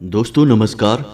दोस्तों नमस्कार।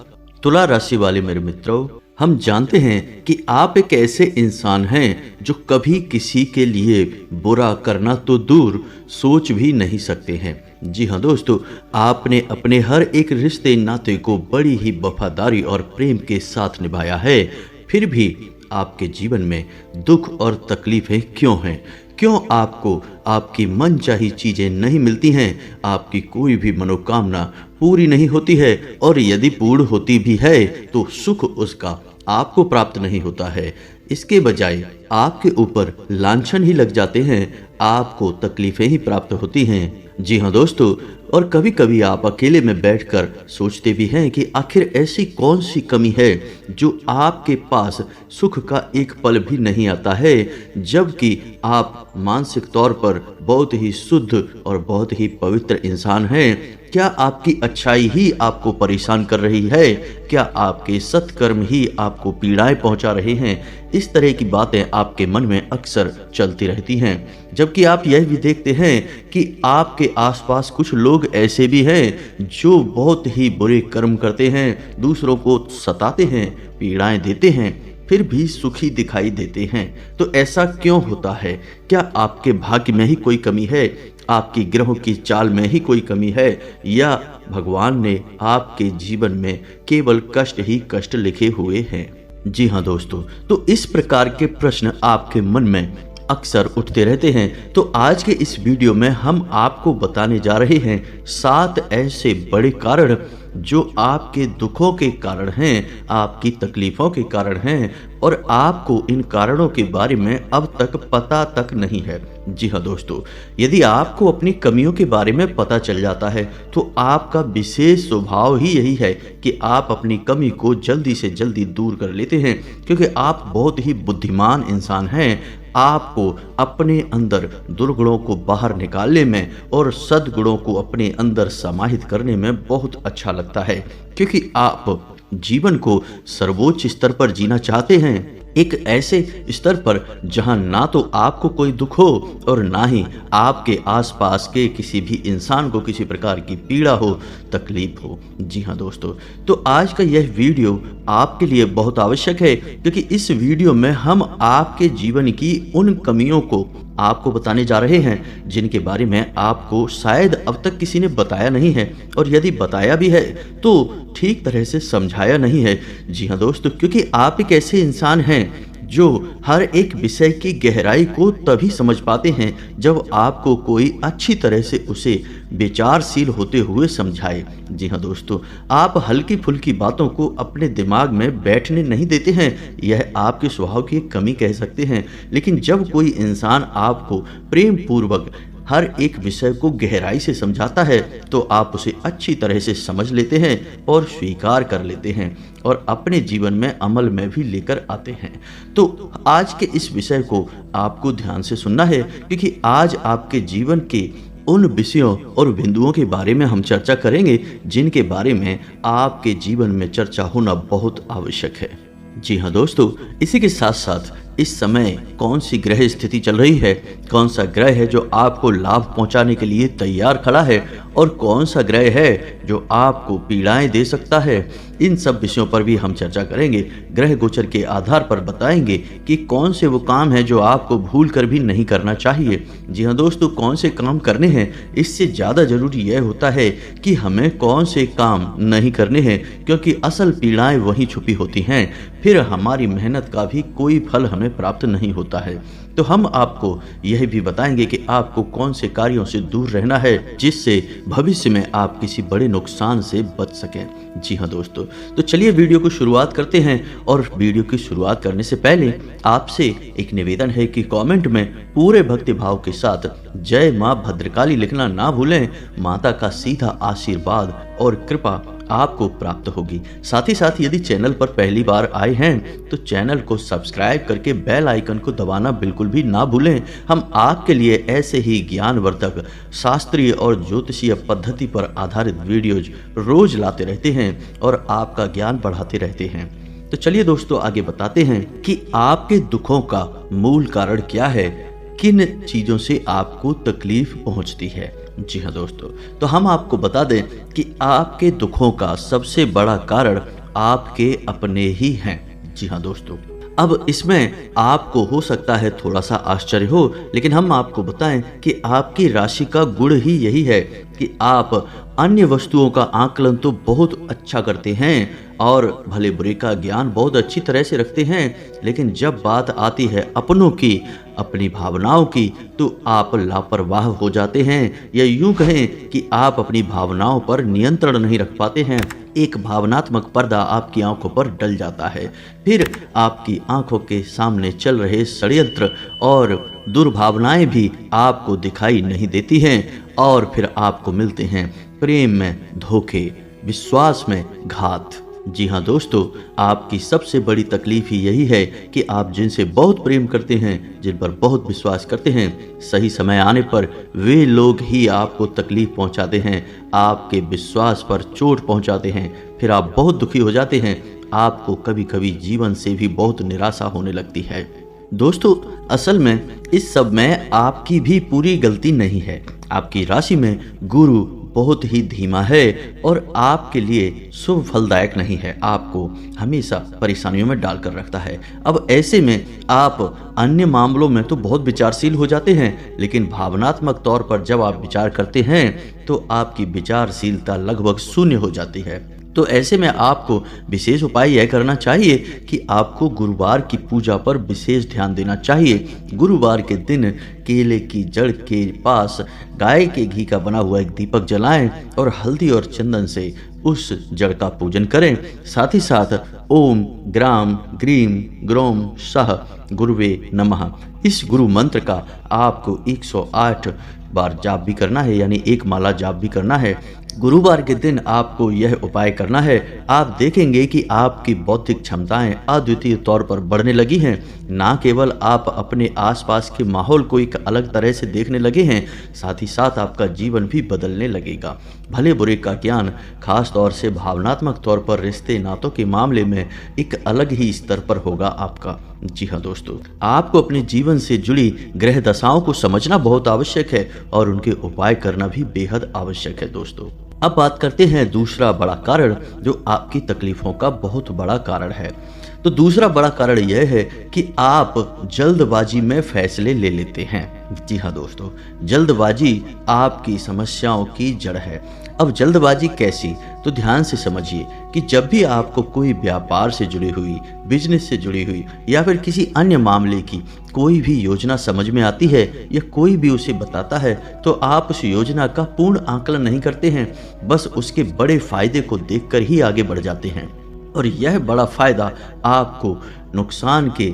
तुला राशि वाले मेरे मित्रों, हम जानते हैं कि आप एक ऐसे इंसान हैं जो कभी किसी के लिए बुरा करना तो दूर सोच भी नहीं सकते हैं। जी हाँ दोस्तों, आपने अपने हर एक रिश्ते नाते को बड़ी ही वफादारी और प्रेम के साथ निभाया है। फिर भी आपके जीवन में दुख और तकलीफें क्यों हैं? क्यों आपको आपकी मनचाही चीजें नहीं मिलती हैं? आपकी कोई भी मनोकामना पूरी नहीं होती है, और यदि पूर्ण होती भी है तो सुख उसका आपको प्राप्त नहीं होता है। इसके बजाय आपके ऊपर लांछन ही लग जाते हैं, आपको तकलीफें ही प्राप्त होती हैं। जी हाँ दोस्तों, और कभी कभी आप अकेले में बैठकर सोचते भी हैं कि आखिर ऐसी कौन सी कमी है जो आपके पास सुख का एक पल भी नहीं आता है, जबकि आप मानसिक तौर पर बहुत ही शुद्ध और बहुत ही पवित्र इंसान हैं। क्या आपकी अच्छाई ही आपको परेशान कर रही है? क्या आपके सत्कर्म ही आपको पीड़ाएं पहुंचा रहे हैं? इस तरह की बातें आपके मन में अक्सर चलती रहती हैं, जबकि आप यह भी देखते हैं कि आपके आसपास कुछ लोग ऐसे भी हैं जो बहुत ही बुरे कर्म करते हैं, दूसरों को सताते हैं, पीड़ाएं देते हैं, फिर भी सुखी दिखाई देते हैं। तो ऐसा क्यों होता है? क्या आपके भाग्य में ही कोई कमी है? आपकी ग्रहों की चाल में ही कोई कमी है, या भगवान ने आपके जीवन में केवल कष्ट ही कष्ट लिखे हुए हैं? जी हाँ दोस्तों, तो इस प्रकार के प्रश्न आपके मन में अक्सर उठते रहते हैं। तो आज के इस वीडियो में हम आपको बताने जा रहे हैं 7 ऐसे बड़े कारण जो आपके दुखों के कारण हैं, आपकी तकलीफों के कारण हैं, और आपको इन कारणों के बारे में अब तक पता तक नहीं है। जी हाँ दोस्तों, यदि आपको अपनी कमियों के बारे में पता चल जाता है तो आपका विशेष स्वभाव ही यही है कि आप अपनी कमी को जल्दी से जल्दी दूर कर लेते हैं, क्योंकि आप बहुत ही बुद्धिमान इंसान हैं। आपको अपने अंदर दुर्गुणों को बाहर निकालने में और सद्गुणों को अपने अंदर समाहित करने में बहुत अच्छा लगता है, क्योंकि आप जीवन को सर्वोच्च स्तर पर जीना चाहते हैं, एक ऐसे स्तर पर जहां ना तो आपको कोई दुख हो और ना ही आपके आसपास के किसी भी इंसान को किसी प्रकार की पीड़ा हो, तकलीफ हो। जी हाँ दोस्तों, तो आज का यह वीडियो आपके लिए बहुत आवश्यक है, क्योंकि इस वीडियो में हम आपके जीवन की उन कमियों को आपको बताने जा रहे हैं जिनके बारे में आपको शायद अब तक किसी ने बताया नहीं है, और यदि बताया भी है तो ठीक तरह से समझाया नहीं है। जी हाँ दोस्तों, क्योंकि आप एक ऐसे इंसान हैं जो हर एक विषय की गहराई को तभी समझ पाते हैं जब आपको कोई अच्छी तरह से उसे विचारशील होते हुए समझाए। जी हाँ दोस्तों, आप हल्की फुल्की बातों को अपने दिमाग में बैठने नहीं देते हैं, यह आपके स्वभाव की एक कमी कह सकते हैं। लेकिन जब कोई इंसान आपको प्रेम पूर्वक हर एक विषय को गहराई से समझाता है तो आप उसे अच्छी तरह से समझ लेते हैं और स्वीकार कर लेते हैं और अपने जीवन में अमल में भी लेकर आते हैं। तो आज के इस विषय को आपको ध्यान से सुनना है, क्योंकि आज आपके जीवन के उन विषयों और बिंदुओं के बारे में हम चर्चा करेंगे जिनके बारे में आपके जीवन में चर्चा होना बहुत आवश्यक है। जी हाँ दोस्तों, इसी के साथ साथ इस समय कौन सी ग्रह स्थिति चल रही है, कौन सा ग्रह है जो आपको लाभ पहुंचाने के लिए तैयार खड़ा है, और कौन सा ग्रह है जो आपको पीड़ाएं दे सकता है, इन सब विषयों पर भी हम चर्चा करेंगे। ग्रह गोचर के आधार पर बताएंगे कि कौन से वो काम है जो आपको भूल कर भी नहीं करना चाहिए। जी हाँ दोस्तों, कौन से काम करने हैं, इससे ज़्यादा जरूरी यह होता है कि हमें कौन से काम नहीं करने हैं, क्योंकि असल पीड़ाएं वहीं छुपी होती हैं, फिर हमारी मेहनत का भी कोई फल हमें प्राप्त नहीं होता है। तो हम आपको यह भी बताएंगे कि आपको कौन से कार्यों से दूर रहना है जिससे भविष्य में आप किसी बड़े नुकसान से बच सकें। जी हाँ दोस्तों, तो चलिए वीडियो को शुरुआत करते हैं। और वीडियो की शुरुआत करने से पहले आपसे एक निवेदन है कि कमेंट में पूरे भक्ति भाव के साथ जय माँ भद्रकाली लिखना ना भूलें। माता का सीधा आशीर्वाद और कृपा आपको प्राप्त होगी। साथ ही साथ यदि चैनल पर पहली बार आए हैं तो चैनल को सब्सक्राइब करके बेल आइकन को दबाना बिल्कुल भी ना भूलें। हम आपके लिए ऐसे ही ज्ञानवर्धक, शास्त्रीय और ज्योतिषीय पद्धति पर आधारित वीडियोज रोज लाते रहते हैं और आपका ज्ञान बढ़ाते रहते हैं। तो चलिए दोस्तों, आगे बताते हैं कि आपके दुखों का मूल कारण क्या है, किन चीजों से आपको तकलीफ पहुंचती है। जी हाँ दोस्तों, तो हम आपको बता दें कि आपके दुखों का सबसे बड़ा कारण आपके अपने ही हैं। जी हाँ दोस्तों, अब इसमें आपको हो सकता है थोड़ा सा आश्चर्य हो, लेकिन हम आपको बताएं कि आपकी राशि का गुण ही यही है कि आप अन्य वस्तुओं का आकलन तो बहुत अच्छा करते हैं और भले बुरे का ज्ञान बहुत अच्छी तरह से रखते हैं, लेकिन जब बात आती है अपनों की, अपनी भावनाओं की, तो आप लापरवाह हो जाते हैं, या यूं कहें कि आप अपनी भावनाओं पर नियंत्रण नहीं रख पाते हैं। एक भावनात्मक पर्दा आपकी आंखों पर डल जाता है, फिर आपकी आंखों के सामने चल रहे षड्यंत्र और दुर्भावनाएं भी आपको दिखाई नहीं देती हैं, और फिर आपको मिलते हैं प्रेम में धोखे, विश्वास में घात। जी हाँ दोस्तों, आपकी सबसे बड़ी तकलीफ ही यही है कि आप जिनसे बहुत प्रेम करते हैं, जिन पर बहुत विश्वास करते हैं, सही समय आने पर वे लोग ही आपको तकलीफ पहुंचाते हैं, आपके विश्वास पर चोट पहुंचाते हैं, फिर आप बहुत दुखी हो जाते हैं। आपको कभी कभी जीवन से भी बहुत निराशा होने लगती है। दोस्तों, असल में इस सब में आपकी भी पूरी गलती नहीं है। आपकी राशि में गुरु बहुत ही धीमा है और आपके लिए शुभ फलदायक नहीं है, आपको हमेशा परेशानियों में डालकर रखता है। अब ऐसे में आप अन्य मामलों में तो बहुत विचारशील हो जाते हैं, लेकिन भावनात्मक तौर पर जब आप विचार करते हैं तो आपकी विचारशीलता लगभग शून्य हो जाती है। तो ऐसे में आपको विशेष उपाय यह करना चाहिए कि आपको गुरुवार की पूजा पर विशेष ध्यान देना चाहिए। गुरुवार के दिन केले की जड़ के पास गाय के घी का बना हुआ एक दीपक जलाएं और हल्दी और चंदन से उस जड़ का पूजन करें। साथ ही साथ ओम ग्राम ग्रीम ग्रोम सह गुरुवे नमः, इस गुरु मंत्र का आपको 108 बार जाप भी करना है, यानी एक माला जाप भी करना है। गुरुवार के दिन आपको यह उपाय करना है। आप देखेंगे कि आपकी बौद्धिक क्षमताएं अद्वितीय तौर पर बढ़ने लगी हैं। ना केवल आप अपने आसपास के माहौल को एक अलग तरह से देखने लगे हैं, साथ ही साथ आपका जीवन भी बदलने लगेगा। भले बुरे का ज्ञान खास तौर से भावनात्मक तौर पर रिश्ते नातों के मामले में एक अलग ही स्तर पर होगा आपका। जी हाँ दोस्तों, आपको अपने जीवन से जुड़ी ग्रह दशाओं को समझना बहुत आवश्यक है और उनके उपाय करना भी बेहद आवश्यक है। दोस्तों, अब बात करते हैं दूसरा बड़ा कारण जो आपकी तकलीफों का बहुत बड़ा कारण है। तो दूसरा बड़ा कारण यह है कि आप जल्दबाजी में फैसले ले लेते हैं। जी हाँ दोस्तों, जल्दबाजी आपकी समस्याओं की जड़ है। अब जल्दबाजी कैसी, तो ध्यान से समझिए कि जब भी आपको कोई व्यापार से जुड़ी हुई, बिजनेस से जुड़ी हुई या फिर किसी अन्य मामले की कोई भी योजना समझ में आती है या कोई भी उसे बताता है, तो आप उस योजना का पूर्ण आकलन नहीं करते हैं, बस उसके बड़े फायदे को देखकर ही आगे बढ़ जाते हैं। और यह बड़ा फायदा आपको नुकसान के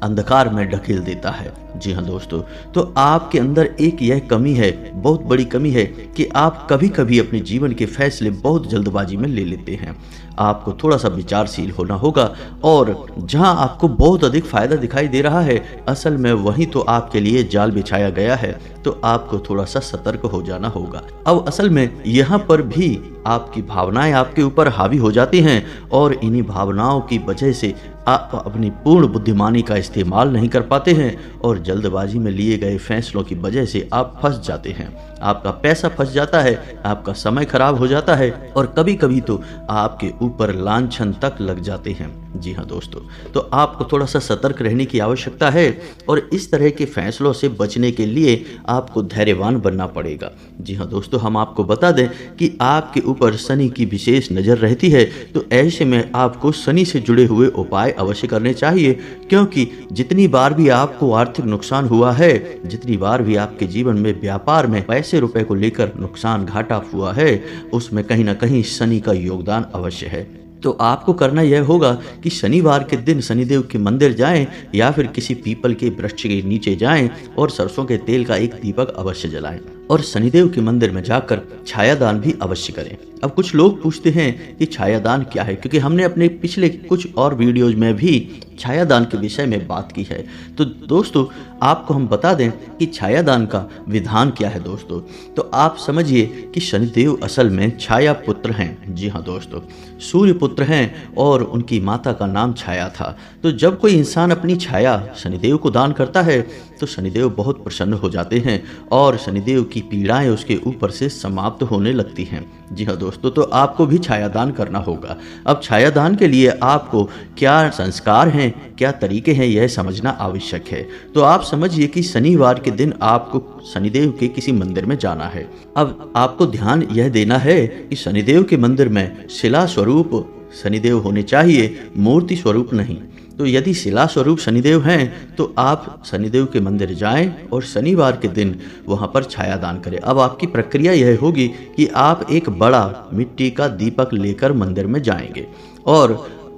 अंधकार में ढकेल देता है। जी हाँ दोस्तों, तो आपके अंदर एक यह कमी है, बहुत बड़ी कमी है कि आप कभी कभी अपने जीवन के फैसले बहुत जल्दबाजी में ले लेते हैं। आपको थोड़ा सा विचारशील होना होगा, और जहां आपको बहुत अधिक फायदा दिखाई दे रहा है, असल में वहीं तो आपके लिए जाल बिछाया गया है, तो आपको थोड़ा सा सतर्क हो जाना होगा। अब असल में यहाँ पर भी आपकी भावनाएं आपके ऊपर हावी हो जाती हैं, और इन्हीं भावनाओं की वजह से आप अपनी पूर्ण बुद्धिमानी का इस्तेमाल नहीं कर पाते हैं, और जल्दबाजी में लिए गए फैसलों की वजह से आप फंस जाते हैं। आपका पैसा फंस जाता है, आपका समय खराब हो जाता है, और कभी कभी तो आपके ऊपर लांछन तक लग जाते हैं। जी हाँ दोस्तों, तो आपको थोड़ा सा सतर्क रहने की आवश्यकता है, और इस तरह के फैसलों से बचने के लिए आपको धैर्यवान बनना पड़ेगा। जी हाँ दोस्तों, हम आपको बता दें कि आपके ऊपर शनि की विशेष नज़र रहती है, तो ऐसे में आपको शनि से जुड़े हुए उपाय अवश्य करने चाहिए, क्योंकि जितनी बार भी आपको आर्थिक नुकसान हुआ है, जितनी बार भी आपके जीवन में व्यापार में पैसे रुपए को लेकर नुकसान घाटा हुआ है, उसमें कहीं ना कहीं शनि का योगदान अवश्य है। तो आपको करना यह होगा कि शनिवार के दिन शनिदेव के मंदिर जाएं, या फिर किसी पीपल के वृक्ष के नीचे जाएं और सरसों के तेल का एक दीपक अवश्य जलाएं, और शनिदेव के मंदिर में जाकर छायादान भी अवश्य करें। अब कुछ लोग पूछते हैं कि छायादान क्या है, क्योंकि हमने अपने पिछले कुछ और वीडियोज में भी छायादान के विषय में बात की है। तो दोस्तों, आपको हम बता दें कि छायादान का विधान क्या है। दोस्तों, तो आप समझिए कि शनिदेव असल में छाया पुत्र हैं। जी हाँ दोस्तों, सूर्य पुत्र हैं, और उनकी माता का नाम छाया था। तो जब कोई इंसान अपनी छाया शनिदेव को दान करता है, तो शनिदेव बहुत प्रसन्न हो जाते हैं, और शनिदेव की पीड़ाएं उसके ऊपर से समाप्त होने लगती हैं। जी हाँ दोस्तों, तो आपको भी छायादान करना होगा। अब छायादान के लिए आपको क्या संस्कार हैं, क्या तरीके हैं, यह समझना आवश्यक है। तो आप समझिए कि शनिवार के दिन आपको शनिदेव के किसी मंदिर में जाना है। अब आपको ध्यान यह देना है कि शनिदेव के मंदिर में शिला स्वरूप शनिदेव होने चाहिए, मूर्ति स्वरूप नहीं। तो यदि शिला स्वरूप शनिदेव हैं तो आप शनिदेव के मंदिर जाएं और शनिवार के दिन वहां पर छायादान करें। अब आपकी प्रक्रिया यह होगी कि आप एक बड़ा मिट्टी का दीपक लेकर मंदिर में जाएंगे और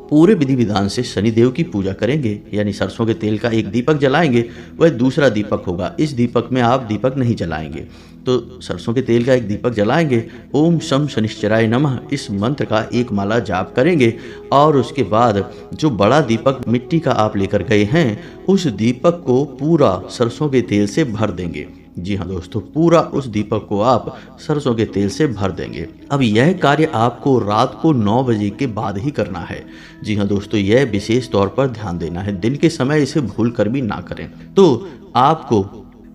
पूरे विधि विधान से शनिदेव की पूजा करेंगे। यानी सरसों के तेल का एक दीपक जलाएंगे, वह दूसरा दीपक होगा। इस दीपक में आप दीपक नहीं जलाएंगे, तो सरसों के तेल का एक दीपक जलाएंगे। ओम शम शनिश्चराय नमः इस मंत्र का एक माला जाप करेंगे और उसके बाद जो बड़ा दीपक मिट्टी का आप लेकर गए हैं उस दीपक को पूरा सरसों के तेल से भर देंगे। जी हाँ दोस्तों, पूरा उस दीपक को आप सरसों के तेल से भर देंगे। अब यह कार्य आपको रात को 9 बजे के बाद ही करना है। जी हाँ दोस्तों, यह विशेष तौर पर ध्यान देना है, दिन के समय इसे भूल कर भी ना करें। तो आपको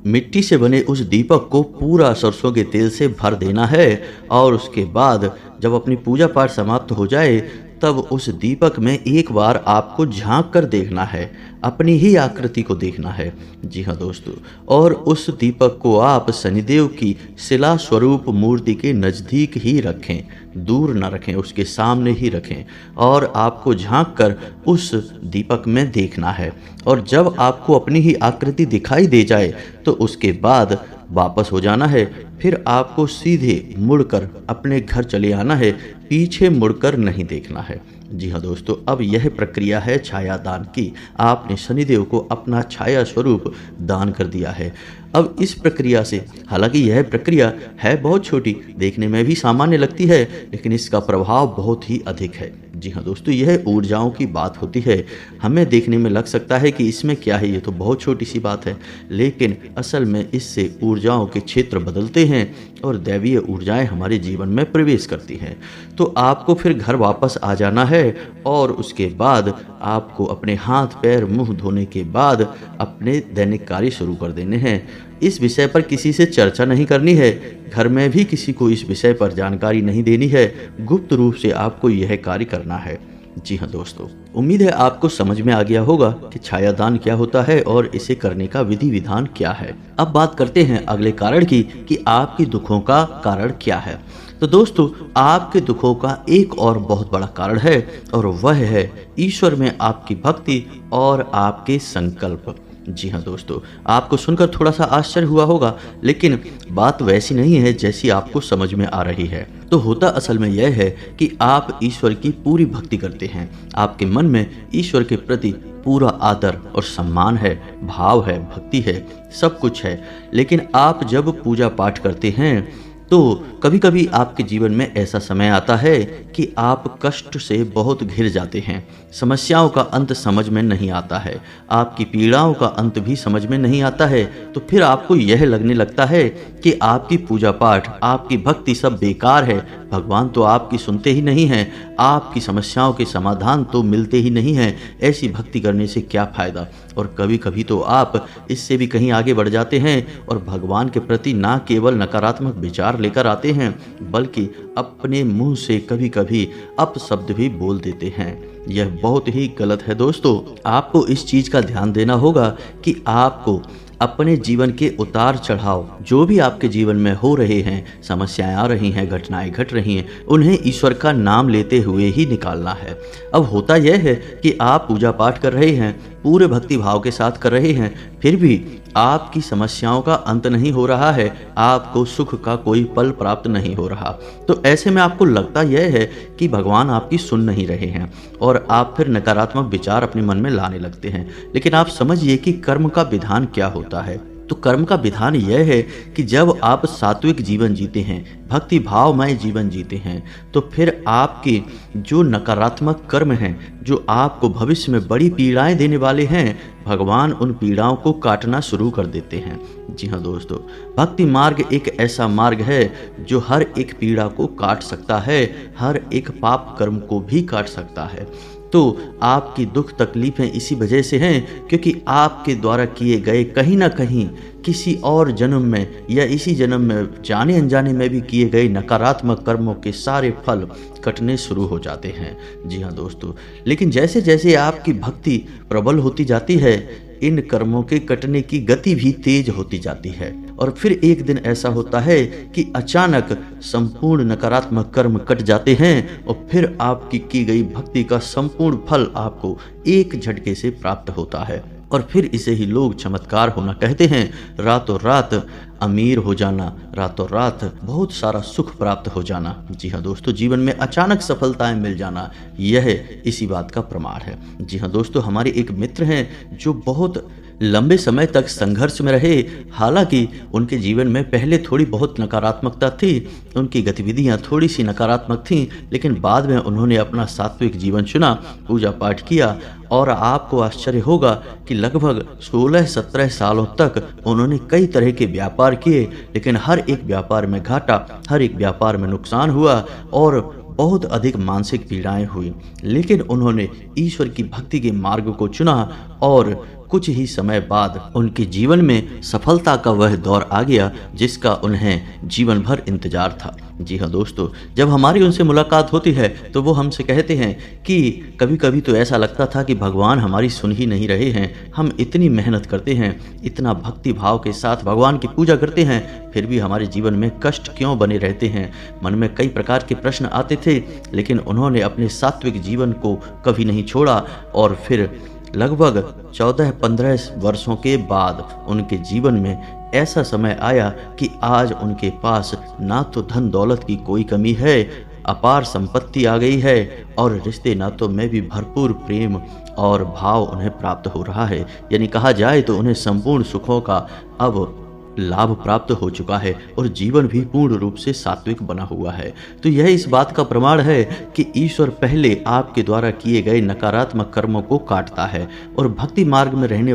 मिट्टी से बने उस दीपक को पूरा सरसों के तेल से भर देना है और उसके बाद जब अपनी पूजा पाठ समाप्त हो जाए तब उस दीपक में एक बार आपको झांक कर देखना है, अपनी ही आकृति को देखना है। जी हाँ दोस्तों, और उस दीपक को आप शनिदेव की शिला स्वरूप मूर्ति के नज़दीक ही रखें, दूर न रखें, उसके सामने ही रखें और आपको झांक कर उस दीपक में देखना है। और जब आपको अपनी ही आकृति दिखाई दे जाए तो उसके बाद वापस हो जाना है। फिर आपको सीधे मुड़कर अपने घर चले आना है, पीछे मुड़कर नहीं देखना है। जी हाँ दोस्तों, अब यह प्रक्रिया है छायादान की। आपने शनिदेव को अपना छाया स्वरूप दान कर दिया है। अब इस प्रक्रिया से, हालांकि यह प्रक्रिया है बहुत छोटी, देखने में भी सामान्य लगती है, लेकिन इसका प्रभाव बहुत ही अधिक है। जी हाँ दोस्तों, यह ऊर्जाओं की बात होती है। हमें देखने में लग सकता है कि इसमें क्या है, ये तो बहुत छोटी सी बात है, लेकिन असल में इससे ऊर्जाओं के क्षेत्र बदलते हैं और दैवीय ऊर्जाएं हमारे जीवन में प्रवेश करती हैं। तो आपको फिर घर वापस आ जाना है और उसके बाद आपको अपने हाथ पैर मुंह धोने के बाद अपने दैनिक कार्य शुरू कर देने हैं। इस विषय पर किसी से चर्चा नहीं करनी है, घर में भी किसी को इस विषय पर जानकारी नहीं देनी है, गुप्त रूप से आपको यह कार्य करना है। जी हाँ दोस्तों, उम्मीद है आपको समझ में आ गया होगा कि छायादान क्या होता है और इसे करने का विधि विधान क्या है। अब बात करते हैं अगले कारण की कि आपकी दुखों का कारण क्या है। तो दोस्तों, आपके दुखों का एक और बहुत बड़ा कारण है और वह है ईश्वर में आपकी भक्ति और आपके संकल्प। जी हाँ दोस्तों, आपको सुनकर थोड़ा सा आश्चर्य हुआ होगा, लेकिन बात वैसी नहीं है जैसी आपको समझ में आ रही है। तो होता असल में यह है कि आप ईश्वर की पूरी भक्ति करते हैं, आपके मन में ईश्वर के प्रति पूरा आदर और सम्मान है, भाव है, भक्ति है, सब कुछ है। लेकिन आप जब पूजा पाठ करते हैं तो कभी कभी आपके जीवन में ऐसा समय आता है कि आप कष्ट से बहुत घिर जाते हैं, समस्याओं का अंत समझ में नहीं आता है, आपकी पीड़ाओं का अंत भी समझ में नहीं आता है। तो फिर आपको यह लगने लगता है कि आपकी पूजा पाठ, आपकी भक्ति सब बेकार है, भगवान तो आपकी सुनते ही नहीं हैं, आपकी समस्याओं के समाधान तो मिलते ही नहीं हैं, ऐसी भक्ति करने से क्या फ़ायदा। और कभी कभी तो आप इससे भी कहीं आगे बढ़ जाते हैं और भगवान के प्रति ना केवल नकारात्मक विचार लेकर आते हैं, बल्कि अपने मुंह से कभी कभी अपशब्द भी बोल देते हैं। यह बहुत ही गलत है दोस्तों। आपको इस चीज़ का ध्यान देना होगा कि आपको अपने जीवन के उतार चढ़ाव जो भी आपके जीवन में हो रहे हैं, समस्याएं आ रही हैं, घटनाएं घट रही हैं, उन्हें ईश्वर का नाम लेते हुए ही निकालना है। अब होता यह है कि आप पूजा पाठ कर रहे हैं, पूरे भक्ति भाव के साथ कर रहे हैं, फिर भी आपकी समस्याओं का अंत नहीं हो रहा है, आपको सुख का कोई पल प्राप्त नहीं हो रहा। तो ऐसे में आपको लगता यह है कि भगवान आपकी सुन नहीं रहे हैं और आप फिर नकारात्मक विचार अपने मन में लाने लगते हैं। लेकिन आप समझिए कि कर्म का विधान क्या होता है। तो कर्म का विधान यह है कि जब आप सात्विक जीवन जीते हैं, भक्ति भावमय जीवन जीते हैं, तो फिर आपके जो नकारात्मक कर्म हैं, जो आपको भविष्य में बड़ी पीड़ाएं देने वाले हैं, भगवान उन पीड़ाओं को काटना शुरू कर देते हैं। जी हाँ दोस्तों, भक्ति मार्ग एक ऐसा मार्ग है जो हर एक पीड़ा को काट सकता है, हर एक पाप कर्म को भी काट सकता है। तो आपकी दुख तकलीफें इसी वजह से हैं क्योंकि आपके द्वारा किए गए कहीं ना कहीं किसी और जन्म में या इसी जन्म में जाने अनजाने में भी किए गए नकारात्मक कर्मों के सारे फल कटने शुरू हो जाते हैं। जी हाँ दोस्तों, लेकिन जैसे जैसे आपकी भक्ति प्रबल होती जाती है, इन कर्मों के कटने की गति भी तेज होती जाती है और फिर एक दिन ऐसा होता है कि अचानक संपूर्ण नकारात्मक कर्म कट जाते हैं और फिर आपकी की गई भक्ति का संपूर्ण फल आपको एक झटके से प्राप्त होता है। और फिर इसे ही लोग चमत्कार होना कहते हैं। रातों रात अमीर हो जाना, रातों रात बहुत सारा सुख प्राप्त हो जाना। जी हाँ दोस्तों, जीवन में अचानक सफलताएं मिल जाना, यह इसी बात का प्रमाण है। जी हाँ दोस्तों, हमारे एक मित्र हैं जो बहुत लंबे समय तक संघर्ष में रहे। हालांकि उनके जीवन में पहले थोड़ी बहुत नकारात्मकता थी, उनकी गतिविधियां थोड़ी सी नकारात्मक थीं, लेकिन बाद में उन्होंने अपना सात्विक जीवन चुना, पूजा पाठ किया और आपको आश्चर्य होगा कि लगभग 16-17 सालों तक उन्होंने कई तरह के व्यापार किए, लेकिन हर एक व्यापार में घाटा, हर एक व्यापार में नुकसान हुआ और बहुत अधिक मानसिक पीड़ाएं हुई। लेकिन उन्होंने ईश्वर की भक्ति के मार्ग को चुना और कुछ ही समय बाद उनके जीवन में सफलता का वह दौर आ गया जिसका उन्हें जीवन भर इंतजार था। जी हाँ दोस्तों, जब हमारी उनसे मुलाकात होती है तो वो हमसे कहते हैं कि कभी कभी तो ऐसा लगता था कि भगवान हमारी सुन ही नहीं रहे हैं। हम इतनी मेहनत करते हैं, इतना भक्ति भाव के साथ भगवान की पूजा करते हैं, फिर भी हमारे जीवन में कष्ट क्यों बने रहते हैं। मन में कई प्रकार के प्रश्न आते थे, लेकिन उन्होंने अपने सात्विक जीवन को कभी नहीं छोड़ा और फिर लगभग 14-15 वर्षों के बाद उनके जीवन में ऐसा समय आया कि आज उनके पास ना तो धन दौलत की कोई कमी है, अपार संपत्ति आ गई है और रिश्ते नातों में भी भरपूर प्रेम और भाव उन्हें प्राप्त हो रहा है। यानी कहा जाए तो उन्हें संपूर्ण सुखों का अब लाभ प्राप्त हो चुका है और जीवन भी पूर्ण रूप से सात्विक बना हुआ है। तो यह इस बात का प्रमाण है कि ईश्वर पहले आपके द्वारा किए गए नकारात्मक कर्मों को काटता है और भक्ति मार्ग में रहने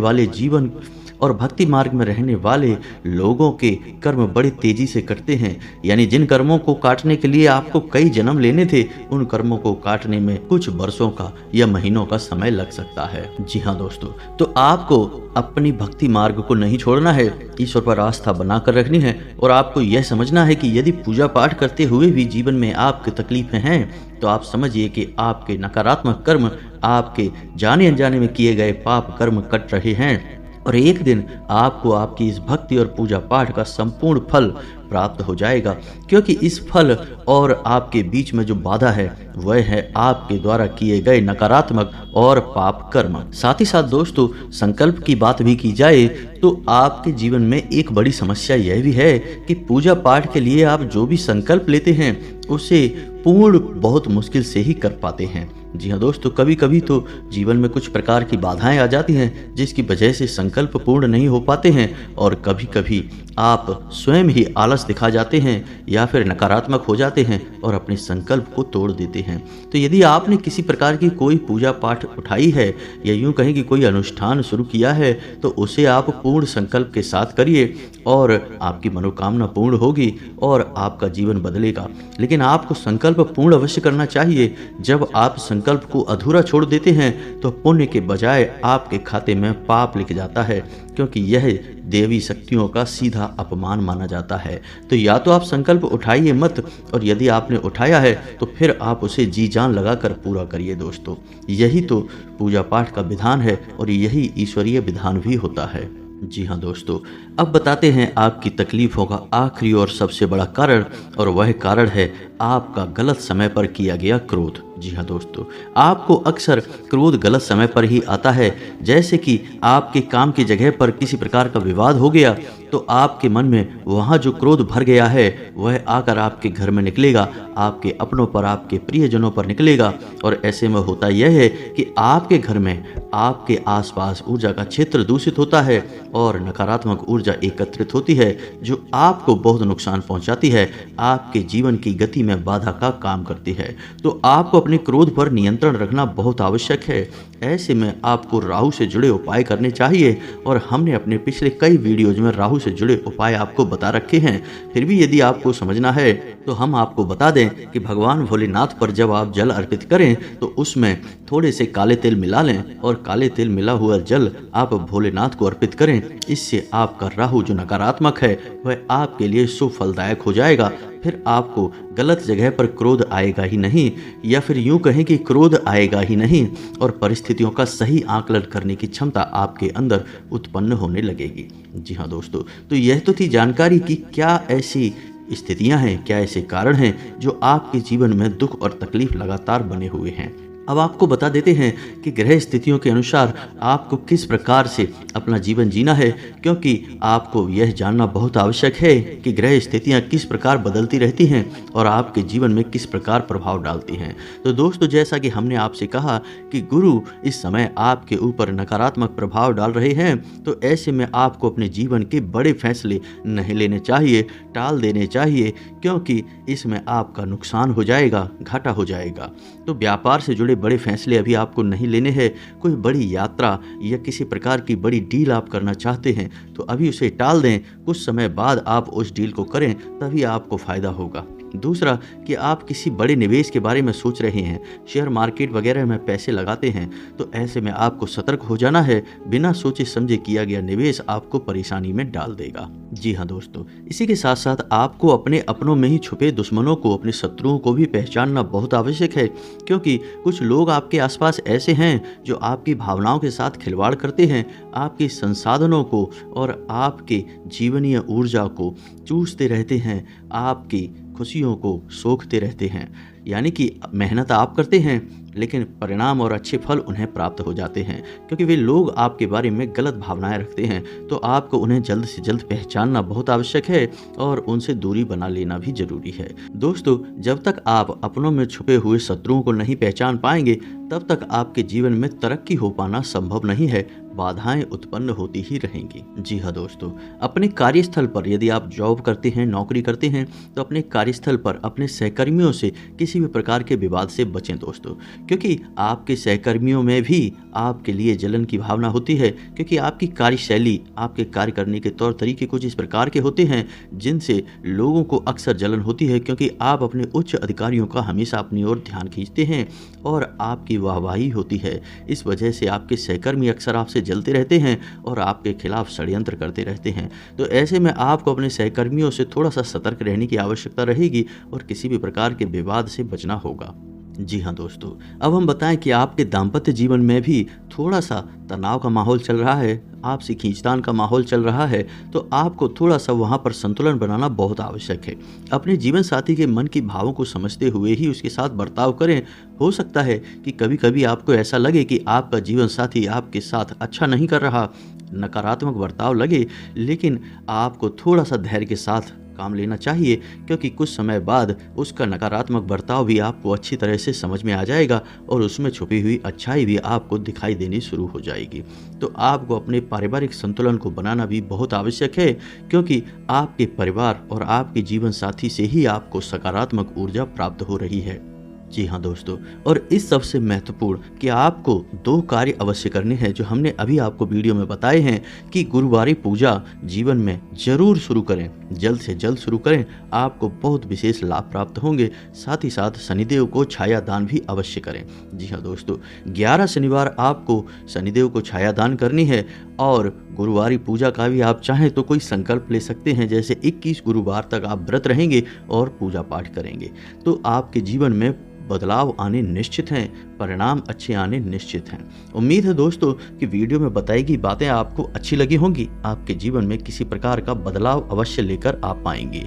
वाले लोगों के कर्म बड़ी तेजी से कटते हैं। यानी जिन कर्मों को काटने के लिए आपको कई जन्म लेने थे, उन कर्मों को काटने में कुछ वर्षों का या महीनों का समय लग सकता है। जी हाँ दोस्तों, तो आपको अपनी भक्ति मार्ग को नहीं छोड़ना है, ईश्वर पर आस्था बनाकर रखनी है और आपको यह समझना है कि यदि पूजा पाठ करते हुए भी जीवन में आपकी तकलीफें हैं तो आप समझिए कि आपके नकारात्मक कर्म, आपके जाने अनजाने में किए गए पाप कर्म कट रहे हैं और एक दिन आपको आपकी इस भक्ति और पूजा पाठ का संपूर्ण फल प्राप्त हो जाएगा। क्योंकि इस फल और आपके बीच में जो बाधा है वह है आपके द्वारा किए गए नकारात्मक और पाप कर्म। साथ ही साथ दोस्तों, संकल्प की बात भी की जाए तो आपके जीवन में एक बड़ी समस्या यह भी है कि पूजा पाठ के लिए आप जो भी संकल्प लेते हैं उसे पूर्ण बहुत मुश्किल से ही कर पाते हैं। जी हाँ दोस्तों, कभी कभी तो जीवन में कुछ प्रकार की बाधाएं आ जाती हैं जिसकी वजह से संकल्प पूर्ण नहीं हो पाते हैं और कभी कभी आप स्वयं ही आलस दिखा जाते हैं या फिर नकारात्मक हो जाते हैं और अपने संकल्प को तोड़ देते हैं। तो यदि आपने किसी प्रकार की कोई पूजा पाठ उठाई है या यूं कहें कि कोई अनुष्ठान शुरू किया है तो उसे आप पूर्ण संकल्प के साथ करिए और आपकी मनोकामना पूर्ण होगी और आपका जीवन बदलेगा। लेकिन आपको संकल्प पूर्ण अवश्य करना चाहिए। जब आप संकल्प को अधूरा छोड़ देते हैं तो पुण्य के बजाय आपके खाते में पाप लिख जाता है, क्योंकि यह देवी शक्तियों का सीधा अपमान माना जाता है। तो या तो आप संकल्प उठाइए मत, और यदि आपने उठाया है तो फिर आप उसे जी जान लगाकर पूरा करिए दोस्तों। यही तो पूजा पाठ का विधान है और यही ईश्वरीय विधान भी होता है। जी हाँ दोस्तों, अब बताते हैं आपकी तकलीफों का आखिरी और सबसे बड़ा कारण, और वह कारण है आपका गलत समय पर किया गया क्रोध। जी हाँ दोस्तों, आपको अक्सर क्रोध गलत समय पर ही आता है। जैसे कि आपके काम की जगह पर किसी प्रकार का विवाद हो गया तो आपके मन में वहाँ जो क्रोध भर गया है वह आकर आपके घर में निकलेगा, आपके अपनों पर, आपके प्रियजनों पर निकलेगा। और ऐसे में होता यह है कि आपके घर में, आपके आसपास ऊर्जा का क्षेत्र दूषित होता है और नकारात्मक ऊर्जा एकत्रित होती है जो आपको बहुत नुकसान पहुंचाती है, आपके जीवन की गति में बाधा का काम करती है। तो आपको अपने क्रोध पर नियंत्रण रखना बहुत आवश्यक है। ऐसे में आपको राहु से जुड़े उपाय करने चाहिए और हमने अपने पिछले कई वीडियोज में राहु से जुड़े उपाय आपको बता रखे हैं। फिर भी यदि आपको समझना है तो हम आपको बता दें कि भगवान भोलेनाथ पर जब आप जल अर्पित करें करें तो उसमें थोड़े से काले तिल मिला लें और काले तिल मिला हुआ जल आप भोलेनाथ को अर्पित करें। इससे आपका राहु जो नकारात्मक है वह आपके लिए सुफलदायक हो जाएगा। फिर आपको गलत जगह पर क्रोध आएगा ही नहीं, या फिर यूं कहें कि क्रोध आएगा ही नहीं, और परिस्थितियों का सही आकलन करने की क्षमता आपके अंदर उत्पन्न होने लगेगी। जी हाँ दोस्तों, तो यह तो थी जानकारी कि क्या ऐसी स्थितियां हैं, क्या ऐसे कारण हैं जो आपके जीवन में दुख और तकलीफ लगातार बने हुए हैं। अब आपको बता देते हैं कि ग्रह स्थितियों के अनुसार आपको किस प्रकार से अपना जीवन जीना है, क्योंकि आपको यह जानना बहुत आवश्यक है कि ग्रह स्थितियां किस प्रकार बदलती रहती हैं और आपके जीवन में किस प्रकार प्रभाव डालती हैं। तो दोस्तों, जैसा कि हमने आपसे कहा कि गुरु इस समय आपके ऊपर नकारात्मक प्रभाव डाल रहे हैं, तो ऐसे में आपको अपने जीवन के बड़े फैसले नहीं लेने चाहिए, टाल देने चाहिए, क्योंकि इसमें आपका नुकसान हो जाएगा, घाटा हो जाएगा। तो व्यापार से जुड़े बड़े फैसले अभी आपको नहीं लेने हैं। कोई बड़ी यात्रा या किसी प्रकार की बड़ी डील आप करना चाहते हैं तो अभी उसे टाल दें, कुछ समय बाद आप उस डील को करें, तभी आपको फायदा होगा। दूसरा कि आप किसी बड़े निवेश के बारे में सोच रहे हैं, शेयर मार्केट वगैरह में पैसे लगाते हैं, तो ऐसे में आपको सतर्क हो जाना है। बिना सोचे समझे किया गया निवेश आपको परेशानी में डाल देगा। जी हाँ दोस्तों, इसी के साथ साथ आपको अपने अपनों में ही छुपे दुश्मनों को, अपने शत्रुओं को भी पहचानना बहुत आवश्यक है, क्योंकि कुछ लोग आपके आसपास ऐसे हैं जो आपकी भावनाओं के साथ खिलवाड़ करते हैं, आपके संसाधनों को और आपके जीवनीय ऊर्जा को चूसते रहते हैं, आपकी खुशियों को सोखते रहते हैं। यानी कि मेहनत आप करते हैं लेकिन परिणाम और अच्छे फल उन्हें प्राप्त हो जाते हैं, क्योंकि वे लोग आपके बारे में गलत भावनाएं रखते हैं। तो आपको उन्हें जल्द से जल्द पहचानना बहुत आवश्यक है और उनसे दूरी बना लेना भी जरूरी है। दोस्तों, जब तक आप अपनों में छुपे हुए शत्रुओं को नहीं पहचान पाएंगे तब तक आपके जीवन में तरक्की हो पाना संभव नहीं है, बाधाएं उत्पन्न होती ही रहेंगी। जी हाँ दोस्तों, अपने कार्यस्थल पर यदि आप जॉब करते हैं, नौकरी करते हैं, तो अपने कार्यस्थल पर अपने सहकर्मियों से किसी भी प्रकार के विवाद से बचें दोस्तों, क्योंकि आपके सहकर्मियों में भी आपके लिए जलन की भावना होती है, क्योंकि आपकी कार्यशैली, आपके कार्य करने के तौर तरीके कुछ इस प्रकार के होते हैं जिनसे लोगों को अक्सर जलन होती है, क्योंकि आप अपने उच्च अधिकारियों का हमेशा अपनी ओर ध्यान खींचते हैं और आपकी वाहवाही होती है। इस वजह से आपके सहकर्मी अक्सर आपसे जलते रहते हैं और आपके खिलाफ षड्यंत्र करते रहते हैं। तो ऐसे में आपको अपने सहकर्मियों से थोड़ा सा सतर्क रहने की आवश्यकता रहेगी और किसी भी प्रकार के विवाद से बचना होगा। जी हाँ दोस्तों, अब हम बताएं कि आपके दाम्पत्य जीवन में भी थोड़ा सा तनाव का माहौल चल रहा है, आपसी खींचतान का माहौल चल रहा है, तो आपको थोड़ा सा वहाँ पर संतुलन बनाना बहुत आवश्यक है। अपने जीवन साथी के मन की भावों को समझते हुए ही उसके साथ बर्ताव करें। हो सकता है कि कभी कभी आपको ऐसा लगे कि आपका जीवन साथी आपके साथ अच्छा नहीं कर रहा, नकारात्मक बर्ताव लगे, लेकिन आपको थोड़ा सा धैर्य के साथ काम लेना चाहिए, क्योंकि कुछ समय बाद उसका नकारात्मक बर्ताव भी आपको अच्छी तरह से समझ में आ जाएगा और उसमें छुपी हुई अच्छाई भी आपको दिखाई देनी शुरू हो जाएगी। तो आपको अपने पारिवारिक संतुलन को बनाना भी बहुत आवश्यक है, क्योंकि आपके परिवार और आपके जीवन साथी से ही आपको सकारात्मक ऊर्जा प्राप्त हो रही है। जी हाँ दोस्तों, और इस सबसे महत्वपूर्ण कि आपको 2 कार्य अवश्य करने हैं जो हमने अभी आपको वीडियो में बताए हैं कि गुरुवारी पूजा जीवन में जरूर शुरू करें, जल्द से जल्द शुरू करें, आपको बहुत विशेष लाभ प्राप्त होंगे। साथ ही साथ शनिदेव को छाया दान भी अवश्य करें। जी हाँ दोस्तों, 11 शनिवार आपको शनिदेव को छाया दान करनी है और गुरुवारी पूजा का भी आप चाहें तो कोई संकल्प ले सकते हैं, जैसे 21 गुरुवार तक आप व्रत रहेंगे और पूजा पाठ करेंगे, तो आपके जीवन में बदलाव आने निश्चित हैं, परिणाम अच्छे आने निश्चित हैं। उम्मीद है दोस्तों कि वीडियो में बताई गई बातें आपको अच्छी लगी होंगी, आपके जीवन में किसी प्रकार का बदलाव अवश्य लेकर आ पाएंगे।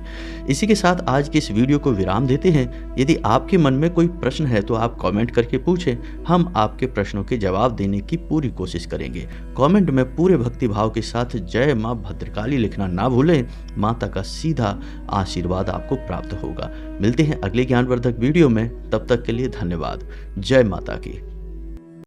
इसी के साथ आज की इस वीडियो को विराम देते हैं। यदि आपके मन में कोई प्रश्न है तो आप कमेंट करके पूछें, हम आपके प्रश्नों के जवाब देने की पूरी कोशिश करेंगे। कमेंट में पूरे भक्तिभाव के साथ जय माँ भद्रकाली लिखना ना भूलें, माता का सीधा आशीर्वाद आपको प्राप्त होगा। मिलते हैं अगले ज्ञानवर्धक वीडियो में, तब तक के लिए धन्यवाद। जय माता की।